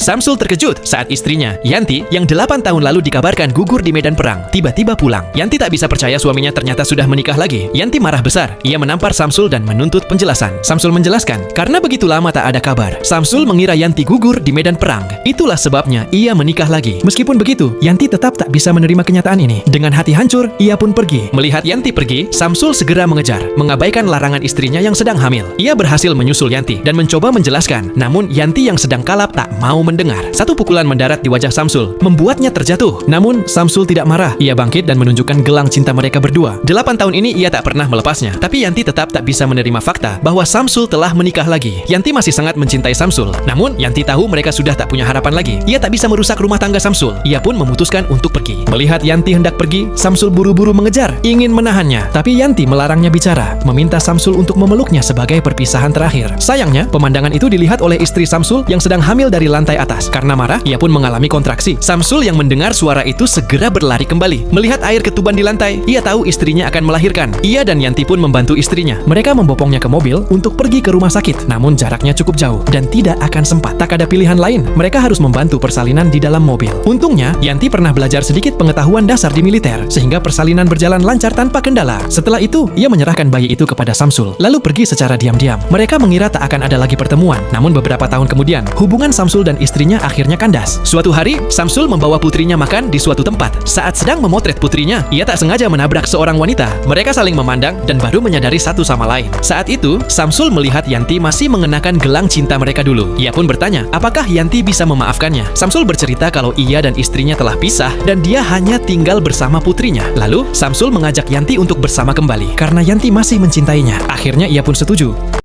Samsul terkejut saat istrinya, Yanti, yang 8 tahun lalu dikabarkan gugur di medan perang, tiba-tiba pulang. Yanti tak bisa percaya suaminya ternyata sudah menikah lagi. Yanti marah besar. Ia menampar Samsul dan menuntut penjelasan. Samsul menjelaskan, karena begitu lama tak ada kabar. Samsul mengira Yanti gugur di medan perang. Itulah sebabnya ia menikah lagi. Meskipun begitu, Yanti tetap tak bisa menerima kenyataan ini. Dengan hati hancur, ia pun pergi. Melihat Yanti pergi, Samsul segera mengejar, mengabaikan larangan istrinya yang sedang hamil. Ia berhasil menyusul Yanti dan mencoba menjelaskan. Namun Yanti yang sedang kalap tak mau mendengar. Satu pukulan mendarat di wajah Samsul, membuatnya terjatuh. Namun Samsul tidak marah. Ia bangkit dan menunjukkan gelang cinta mereka berdua. 8 tahun ini ia tak pernah melepasnya. Tapi Yanti tetap tak bisa menerima fakta bahwa Samsul telah menikah lagi. Yanti masih sangat mencintai Samsul. Namun Yanti tahu mereka sudah tak punya harapan lagi. Ia tak bisa merusak rumah tangga Samsul. Ia pun memutuskan untuk pergi. Melihat Yanti hendak pergi, Samsul buru-buru mengejar, ingin menahannya. Tapi Yanti melarangnya bicara, meminta Samsul untuk memeluknya sebagai perpisahan terakhir. Sayangnya, pemandangan itu dilihat oleh istri Samsul yang sedang hamil dari lantai atas. Karena marah, ia pun mengalami kontraksi. Samsul yang mendengar suara itu segera berlari kembali. Melihat air ketuban di lantai, ia tahu istrinya akan melahirkan. Ia dan Yanti pun membantu istrinya. Mereka membopongnya ke mobil untuk pergi ke rumah sakit. Namun jaraknya cukup jauh dan tidak akan sempat. Tak ada pilihan lain. Mereka harus membantu persalinan di dalam mobil. Untungnya, Yanti pernah belajar sedikit pengetahuan dasar di militer, sehingga persalinan berjalan lancar tanpa kendala. Setelah itu, ia menyerahkan bayi itu kepada Samsul, lalu pergi secara diam-diam. Mereka mengira tak akan ada lagi pertemuan. Namun beberapa tahun kemudian, hubungan Samsul dan istrinya akhirnya kandas. Suatu hari, Samsul membawa putrinya makan di suatu tempat. Saat sedang memotret putrinya, ia tak sengaja menabrak seorang wanita. Mereka saling memandang dan baru menyadari satu sama lain. Saat itu, Samsul melihat Yanti masih mengenakan gelang cinta mereka dulu. Ia pun bertanya, apakah Yanti bisa memaafkannya? Samsul bercerita kalau ia dan istrinya telah pisah dan dia hanya tinggal bersama putrinya. Lalu, Samsul mengajak Yanti untuk bersama kembali karena Yanti masih mencintainya. Akhirnya ia pun setuju.